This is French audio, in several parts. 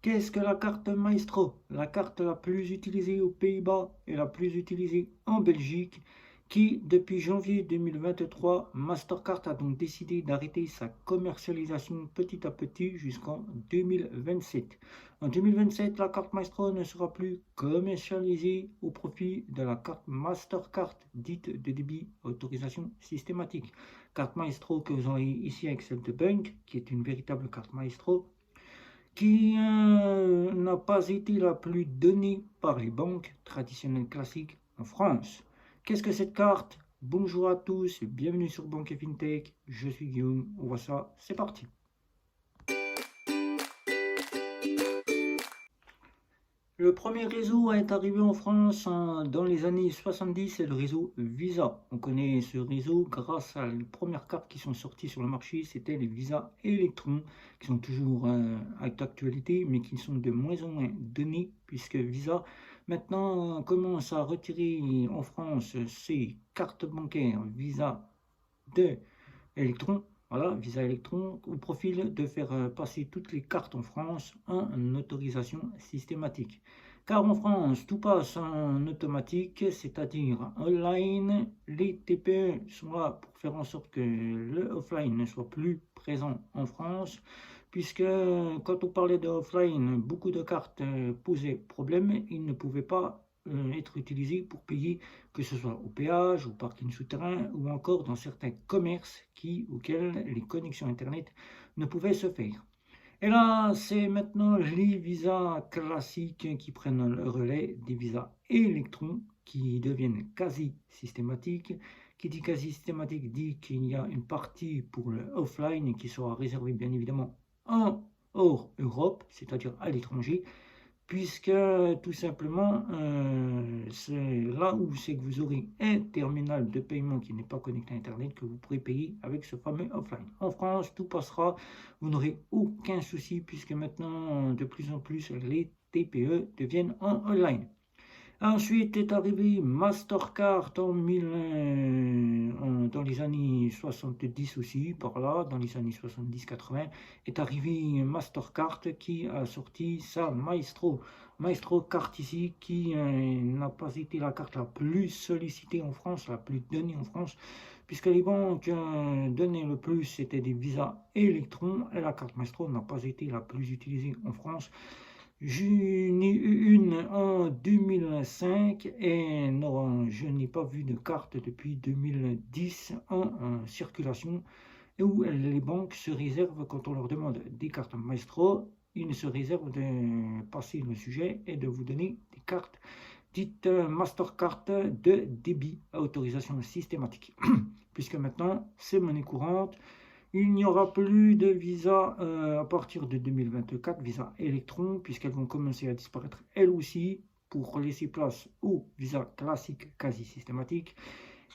Qu'est-ce que la carte Maestro? La carte la plus utilisée aux Pays-Bas et la plus utilisée en Belgique, qui, depuis janvier 2023, Mastercard a donc décidé d'arrêter sa commercialisation petit à petit jusqu'en 2027. En 2027, la carte Maestro ne sera plus commercialisée au profit de la carte Mastercard, dite de débit à autorisation systématique. Carte Maestro que vous aurez ici avec celle de Bank, qui est une véritable carte Maestro, qui n'a pas été la plus donnée par les banques traditionnelles classiques en France. Qu'est-ce que cette carte? Bonjour à tous et bienvenue sur Banque et FinTech. Je suis Guillaume, on voit ça, c'est parti. Le premier réseau est arrivé en France dans les années 70, c'est le réseau Visa. On connaît ce réseau grâce à les premières cartes qui sont sorties sur le marché, c'était les Visa Electron, qui sont toujours d'actualité, mais qui sont de moins en moins données, puisque Visa maintenant commence à retirer en France ses cartes bancaires Visa de Electron, voilà, Visa Electron, au profil de faire passer toutes les cartes en France en autorisation systématique. Car en France, tout passe en automatique, c'est-à-dire online. Les TPE sont là pour faire en sorte que le offline ne soit plus présent en France, puisque quand on parlait de offline, beaucoup de cartes posaient problème, ils ne pouvaient pas être utilisés pour payer, que ce soit au péage, au parking souterrain ou encore dans certains commerces auxquels les connexions Internet ne pouvaient se faire. Et là, c'est maintenant les visas classiques qui prennent le relais des visas électrons qui deviennent quasi systématiques. Qui dit quasi systématique dit qu'il y a une partie pour le offline qui sera réservée bien évidemment en hors Europe, c'est-à-dire à l'étranger, puisque tout simplement, c'est là où c'est que vous aurez un terminal de paiement qui n'est pas connecté à Internet que vous pourrez payer avec ce fameux offline. En France, tout passera, vous n'aurez aucun souci, puisque maintenant, de plus en plus, les TPE deviennent en online. Ensuite est arrivé Mastercard dans les années 70 aussi, par là, dans les années 70-80, est arrivé Mastercard qui a sorti sa Maestro. Maestro carte ici qui n'a pas été la carte la plus sollicitée en France, la plus donnée en France, puisque les banques donnaient le plus, c'était des visas électrons, et la carte Maestro n'a pas été la plus utilisée en France. J'en ai eu une en 2005 et non, je n'ai pas vu de carte depuis 2010 en circulation, et où les banques se réservent, quand on leur demande des cartes Maestro, ils se réservent de passer le sujet et de vous donner des cartes dites Mastercard de débit à autorisation systématique. Puisque maintenant, c'est monnaie courante. Il n'y aura plus de visa à partir de 2024, visa électron, puisqu'elles vont commencer à disparaître elles aussi pour laisser place aux visas classiques quasi systématiques.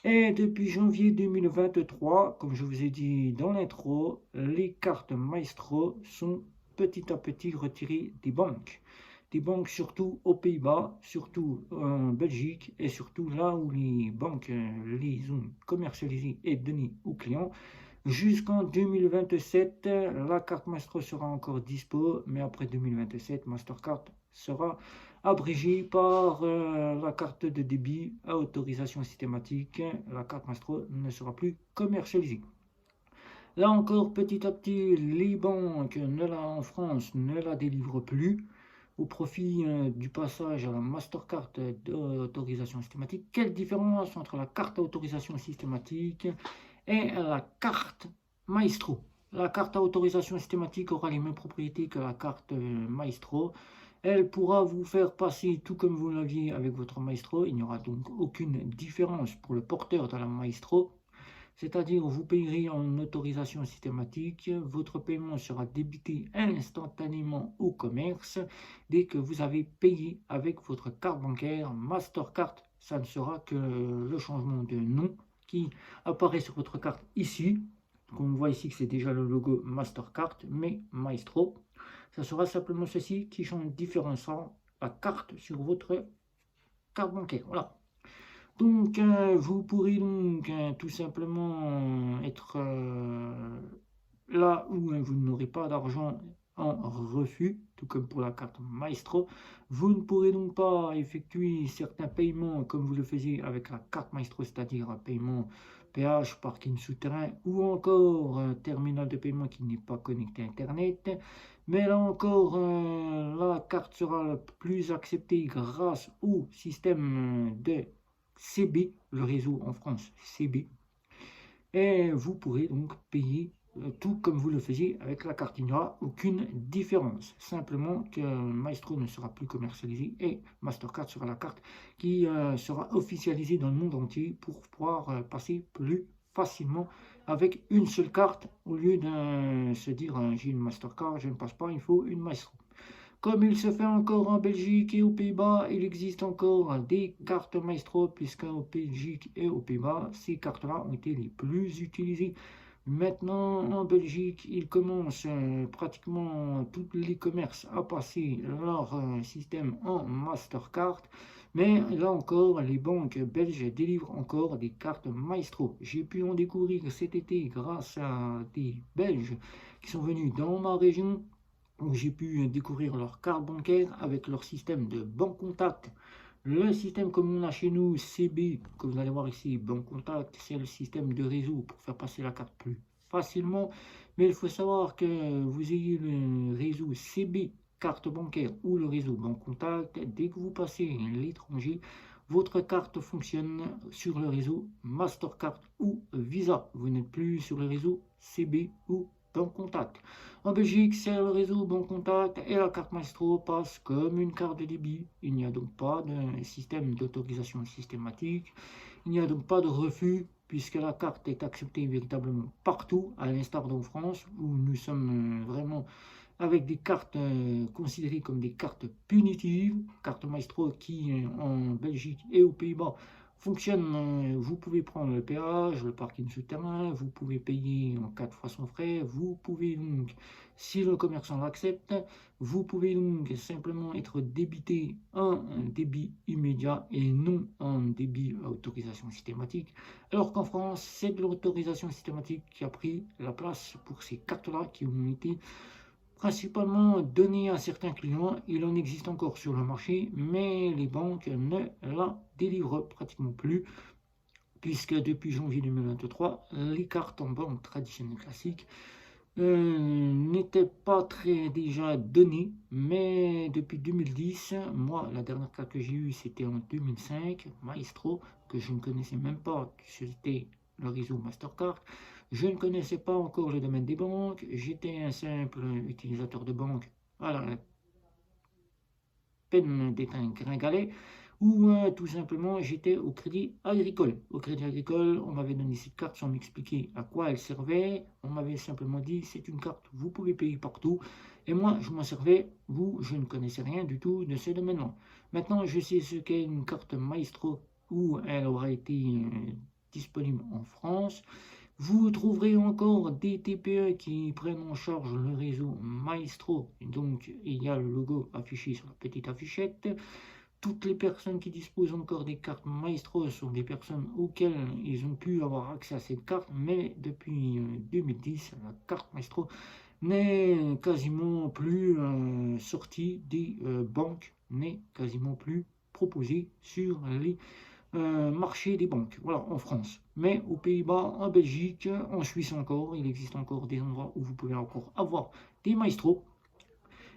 Et depuis janvier 2023, comme je vous ai dit dans l'intro, les cartes Maestro sont petit à petit retirées des banques. Des banques surtout aux Pays-Bas, surtout en Belgique et surtout là où les banques les ont commercialisées et données aux clients. Jusqu'en 2027, la carte Maestro sera encore dispo, mais après 2027, Mastercard sera abrégée par la carte de débit à autorisation systématique. La carte Maestro ne sera plus commercialisée. Là encore, petit à petit, les banques en France ne la délivrent plus au profit du passage à la Mastercard d'autorisation systématique. Quelle différence entre la carte à autorisation systématique et la carte Maestro? La carte à autorisation systématique aura les mêmes propriétés que la carte Maestro. Elle pourra vous faire passer tout comme vous l'aviez avec votre Maestro. Il n'y aura donc aucune différence pour le porteur de la Maestro. C'est-à-dire vous payerez en autorisation systématique, votre paiement sera débité instantanément au commerce dès que vous avez payé avec votre carte bancaire Mastercard. Ça ne sera que le changement de nom qui apparaît sur votre carte ici. Donc on voit ici que c'est déjà le logo Mastercard, mais Maestro. Ça sera simplement ceci qui change différenciant la carte sur votre carte bancaire. Voilà. Donc, vous pourrez donc tout simplement être là où vous n'aurez pas d'argent en refus, tout comme pour la carte Maestro. Vous ne pourrez donc pas effectuer certains paiements comme vous le faisiez avec la carte Maestro, c'est-à-dire un paiement péage, parking souterrain ou encore un terminal de paiement qui n'est pas connecté à Internet. Mais là encore, la carte sera le plus acceptée grâce au système de CB, le réseau en France CB. Et vous pourrez donc payer tout comme vous le faisiez avec la carte. Il n'y aura aucune différence. Simplement que Maestro ne sera plus commercialisé et Mastercard sera la carte qui sera officialisée dans le monde entier pour pouvoir passer plus facilement avec une seule carte au lieu de se dire j'ai une Mastercard, je ne passe pas, il faut une Maestro. Comme il se fait encore en Belgique et aux Pays-Bas, il existe encore des cartes Maestro, puisqu'en Belgique et aux Pays-Bas, ces cartes-là ont été les plus utilisées. Maintenant, en Belgique, ils commencent pratiquement tous les commerces à passer leur système en Mastercard. Mais là encore, les banques belges délivrent encore des cartes Maestro. J'ai pu en découvrir cet été grâce à des Belges qui sont venus dans ma région où j'ai pu découvrir leur carte bancaire avec leur système de banque contact. Le système comme on a chez nous, CB, que vous allez voir ici, banque contact, c'est le système de réseau pour faire passer la carte plus facilement. Mais il faut savoir que vous ayez le réseau CB, carte bancaire ou le réseau banque contact, dès que vous passez l'étranger, votre carte fonctionne sur le réseau Mastercard ou Visa. Vous n'êtes plus sur le réseau CB ou banque contact. En Belgique, c'est le réseau Bon Contact et la carte Maestro passe comme une carte de débit. Il n'y a donc pas de système d'autorisation systématique. Il n'y a donc pas de refus puisque la carte est acceptée véritablement partout, à l'instar d'en France où nous sommes vraiment avec des cartes considérées comme des cartes punitives. Carte Maestro qui en Belgique et aux Pays-Bas fonctionne, vous pouvez prendre le péage, le parking souterrain, vous pouvez payer en 4 fois sans frais, vous pouvez donc, si le commerçant l'accepte, vous pouvez donc simplement être débité un débit immédiat et non un débit à autorisation systématique, alors qu'en France, c'est de l'autorisation systématique qui a pris la place pour ces cartes-là qui ont été principalement donné à certains clients. Il en existe encore sur le marché, mais les banques ne la délivrent pratiquement plus, puisque depuis janvier 2023, les cartes en banque traditionnelle classique n'étaient pas très déjà données, mais depuis 2010, moi, la dernière carte que j'ai eue, c'était en 2005, Maestro, que je ne connaissais même pas, c'était le réseau Mastercard. Je ne connaissais pas encore le domaine des banques, j'étais un simple utilisateur de banque à la peine d'être un gringalet, ou tout simplement j'étais au Crédit Agricole. Au Crédit Agricole, on m'avait donné cette carte sans m'expliquer à quoi elle servait. On m'avait simplement dit c'est une carte, vous pouvez payer partout. Et moi, je m'en servais, je ne connaissais rien du tout de ce domaine-là. Maintenant, je sais ce qu'est une carte Maestro, où elle aura été disponible en France. Vous trouverez encore des TPE qui prennent en charge le réseau Maestro. Donc, il y a le logo affiché sur la petite affichette. Toutes les personnes qui disposent encore des cartes Maestro sont des personnes auxquelles ils ont pu avoir accès à cette carte, mais depuis 2010, la carte Maestro n'est quasiment plus sortie des banques, n'est quasiment plus proposée sur les marché des banques, voilà, en France. Mais aux Pays-Bas, en Belgique, en Suisse encore, il existe encore des endroits où vous pouvez encore avoir des Maestro.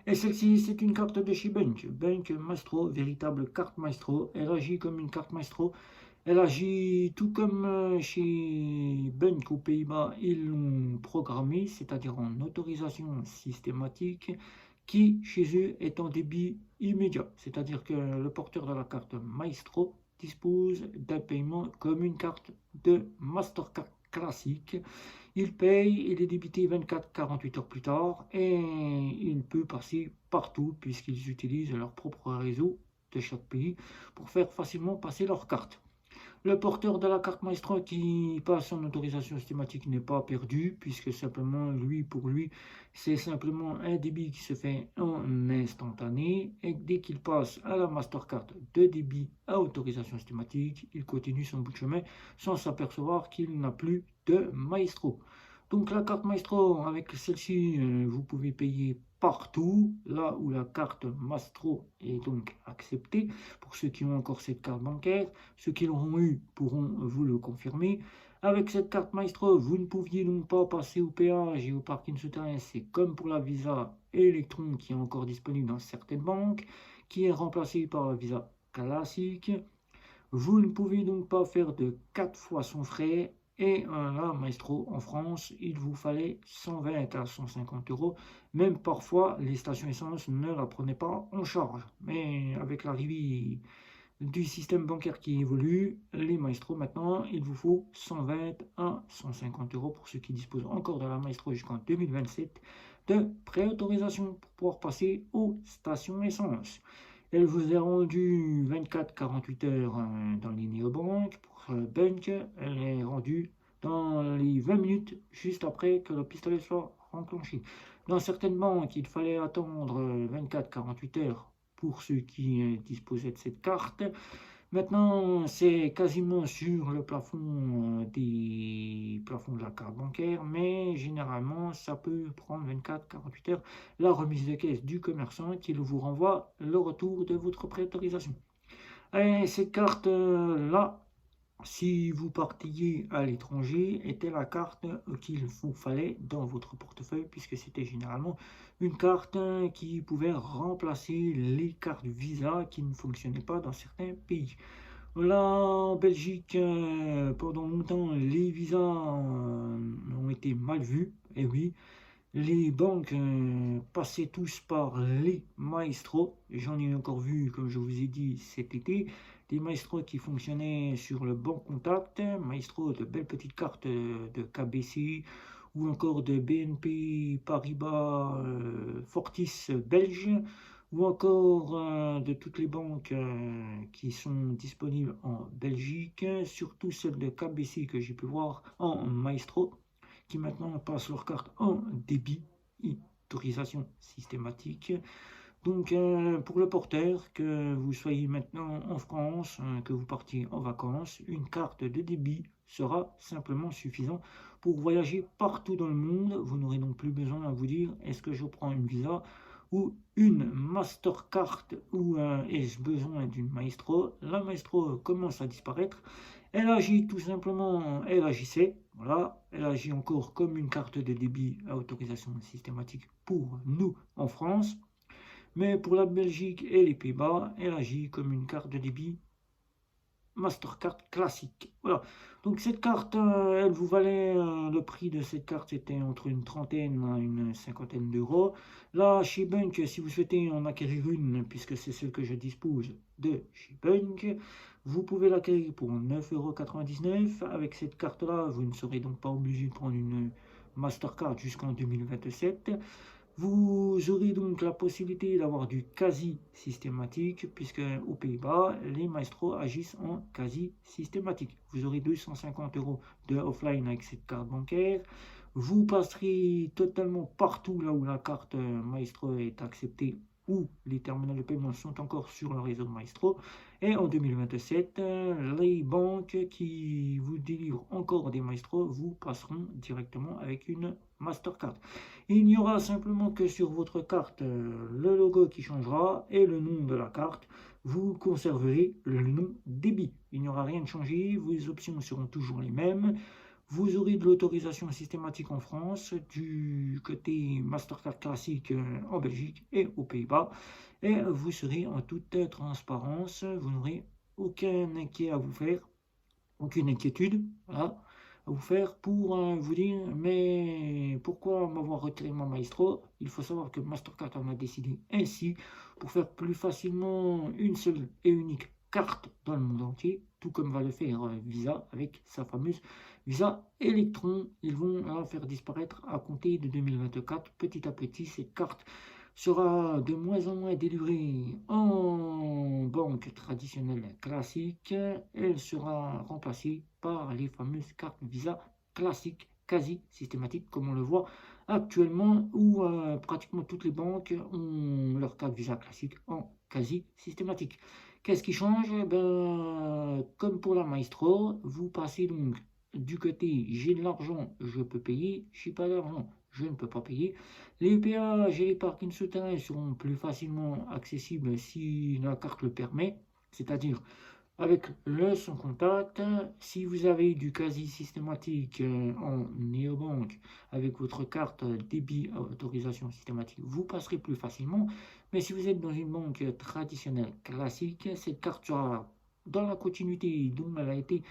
Et celle-ci, c'est une carte de chez Bunk. Bunk Maestro, véritable carte Maestro. Elle agit comme une carte Maestro. Elle agit tout comme chez Bunk aux Pays-Bas, ils l'ont programmée, c'est-à-dire en autorisation systématique, qui chez eux est en débit immédiat. C'est-à-dire que le porteur de la carte Maestro dispose d'un paiement comme une carte de Mastercard classique. Il paye, il est débité 24-48 heures plus tard et il peut passer partout puisqu'ils utilisent leur propre réseau de chaque pays pour faire facilement passer leur carte. Le porteur de la carte Maestro qui passe en autorisation systématique n'est pas perdu, puisque simplement, pour lui, c'est simplement un débit qui se fait en instantané, et dès qu'il passe à la Mastercard de débit à autorisation systématique, il continue son bout de chemin sans s'apercevoir qu'il n'a plus de Maestro. Donc la carte Maestro, avec celle-ci, vous pouvez payer partout, là où la carte Maestro est donc acceptée, pour ceux qui ont encore cette carte bancaire. Ceux qui l'auront eu pourront vous le confirmer. Avec cette carte Maestro, vous ne pouviez donc pas passer au péage et au parking souterrain. C'est comme pour la Visa Electron qui est encore disponible dans certaines banques, qui est remplacée par la Visa classique. Vous ne pouvez donc pas faire de 4 fois son frais. Et là, Maestro, en France, il vous fallait 120 à 150 euros. Même parfois, les stations essence ne la prenaient pas en charge. Mais avec l'arrivée du système bancaire qui évolue, les Maestro maintenant, il vous faut 120 à 150 euros pour ceux qui disposent encore de la Maestro jusqu'en 2027 de préautorisation pour pouvoir passer aux stations essence. Elle vous est rendue 24-48 heures dans les néobanques. Pour Bunk, elle est rendue dans les 20 minutes juste après que le pistolet soit enclenché. Dans certaines banques, il fallait attendre 24-48 heures pour ceux qui disposaient de cette carte. Maintenant, c'est quasiment sur le plafond des plafonds de la carte bancaire, mais généralement, ça peut prendre 24-48 heures la remise de caisse du commerçant qui vous renvoie le retour de votre préautorisation. Et cette carte-là, si vous partiez à l'étranger, était la carte qu'il vous fallait dans votre portefeuille, puisque c'était généralement une carte qui pouvait remplacer les cartes Visa qui ne fonctionnaient pas dans certains pays. Là, en Belgique, pendant longtemps, les visas ont été mal vus. Et oui, les banques passaient tous par les maestros. J'en ai encore vu, comme je vous ai dit, cet été, des maestros qui fonctionnaient sur le banc contact, maestros de belles petites cartes de KBC ou encore de BNP Paribas Fortis belge ou encore de toutes les banques qui sont disponibles en Belgique, surtout celles de KBC que j'ai pu voir en maestro qui maintenant passent leur carte en débit, autorisation systématique. Donc pour le porteur, que vous soyez maintenant en France, que vous partiez en vacances, une carte de débit sera simplement suffisant pour voyager partout dans le monde. Vous n'aurez donc plus besoin à vous dire est-ce que je prends une Visa ou une Mastercard ou ai-je besoin d'une Maestro. La Maestro commence à disparaître. Elle agit tout simplement, elle agissait, voilà, elle agit encore comme une carte de débit à autorisation systématique pour nous en France. Mais pour la Belgique et les Pays-Bas, elle agit comme une carte de débit Mastercard classique. Voilà. Donc cette carte, elle vous valait, le prix de cette carte, c'était entre une trentaine à une cinquantaine d'euros. Là, chez Bunk, si vous souhaitez en acquérir une, puisque c'est celle que je dispose de chez Bunk, vous pouvez l'acquérir pour 9,99 €. Avec cette carte-là, vous ne serez donc pas obligé de prendre une Mastercard jusqu'en 2027. Vous aurez donc la possibilité d'avoir du quasi systématique, puisque aux Pays-Bas, les maestros agissent en quasi systématique. Vous aurez 250 € de offline avec cette carte bancaire. Vous passerez totalement partout là où la carte Maestro est acceptée ou les terminaux de paiement sont encore sur le réseau Maestro. Et en 2027, les banques qui vous délivrent encore des Maestro vous passeront directement avec une Mastercard. Il n'y aura simplement que sur votre carte le logo qui changera et le nom de la carte. Vous conserverez le nom débit. Il n'y aura rien de changé, vos options seront toujours les mêmes. Vous aurez de l'autorisation systématique en France, du côté Mastercard classique en Belgique et aux Pays-Bas. Et vous serez en toute transparence, vous n'aurez aucun inquiet à vous faire, aucune inquiétude, voilà, à vous faire pour vous dire mais pourquoi m'avoir retiré mon Maestro. Il faut savoir que Mastercard en a décidé ainsi pour faire plus facilement une seule et unique carte dans le monde entier, tout comme va le faire Visa avec sa fameuse Visa Electron. Ils vont la faire disparaître à compter de 2024. Petit à petit, cette carte sera de moins en moins délivrée en banque traditionnelle classique. Elle sera remplacée par les fameuses cartes Visa classiques, quasi systématiques, comme on le voit actuellement, où pratiquement toutes les banques ont leur carte Visa classique en quasi systématique. Qu'est-ce qui change? Ben, comme pour la Maestro, vous passez donc du côté j'ai de l'argent, je peux payer, j'ai pas d'argent, je ne peux pas payer. Les péages et les parkings souterrains seront plus facilement accessibles si la carte le permet, c'est-à-dire avec le sans contact. Si vous avez du quasi systématique en néobanque avec votre carte débit à autorisation systématique, vous passerez plus facilement. Mais si vous êtes dans une banque traditionnelle classique, cette carte sera dans la continuité dont elle a été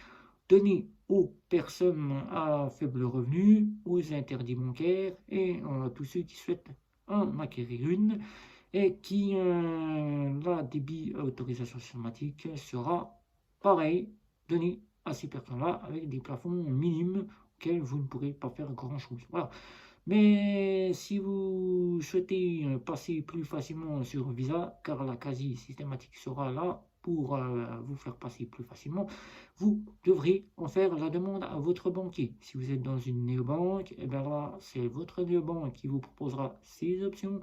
donnée aux personnes à faible revenu, aux interdits bancaires et à tous ceux qui souhaitent en acquérir une et qui, la débit à autorisation systématique sera pareil, donné à ces personnes-là avec des plafonds minimes auxquels vous ne pourrez pas faire grand-chose. Voilà. Mais si vous souhaitez passer plus facilement sur Visa, car la quasi systématique sera là pour vous faire passer plus facilement, vous devrez en faire la demande à votre banquier. Si vous êtes dans une néobanque, et bien là, c'est votre néobanque qui vous proposera ces options.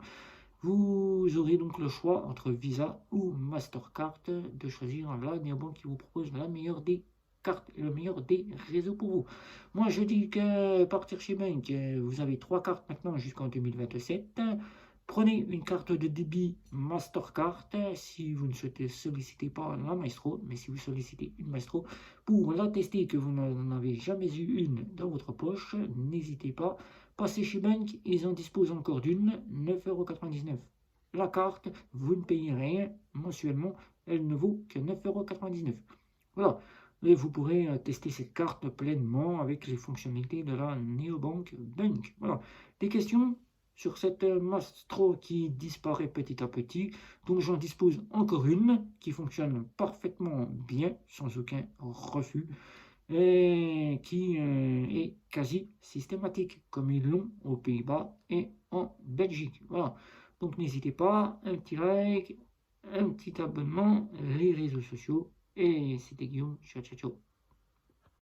Vous aurez donc le choix entre Visa ou Mastercard de choisir la néobanque qui vous propose la meilleure des cartes et le meilleur des réseaux pour vous. Moi, je dis que partir chez Bank, vous avez 3 cartes maintenant jusqu'en 2027. Prenez une carte de débit Mastercard si vous ne sollicitez pas la Maestro, mais si vous sollicitez une Maestro pour la tester que vous n'en avez jamais eu une dans votre poche, n'hésitez pas. Passez chez Bank, ils en disposent encore d'une, 9,99 € la carte, vous ne payez rien mensuellement, elle ne vaut que 9,99 €. Voilà, et vous pourrez tester cette carte pleinement avec les fonctionnalités de la néobanque Bank. Voilà, des questions sur cette Maestro qui disparaît petit à petit. Donc j'en dispose encore une qui fonctionne parfaitement bien, sans aucun refus, et qui est quasi systématique, comme ils l'ont aux Pays-Bas et en Belgique. Voilà. Donc n'hésitez pas, un petit like, un petit abonnement, les réseaux sociaux, et c'était Guillaume, ciao ciao ciao.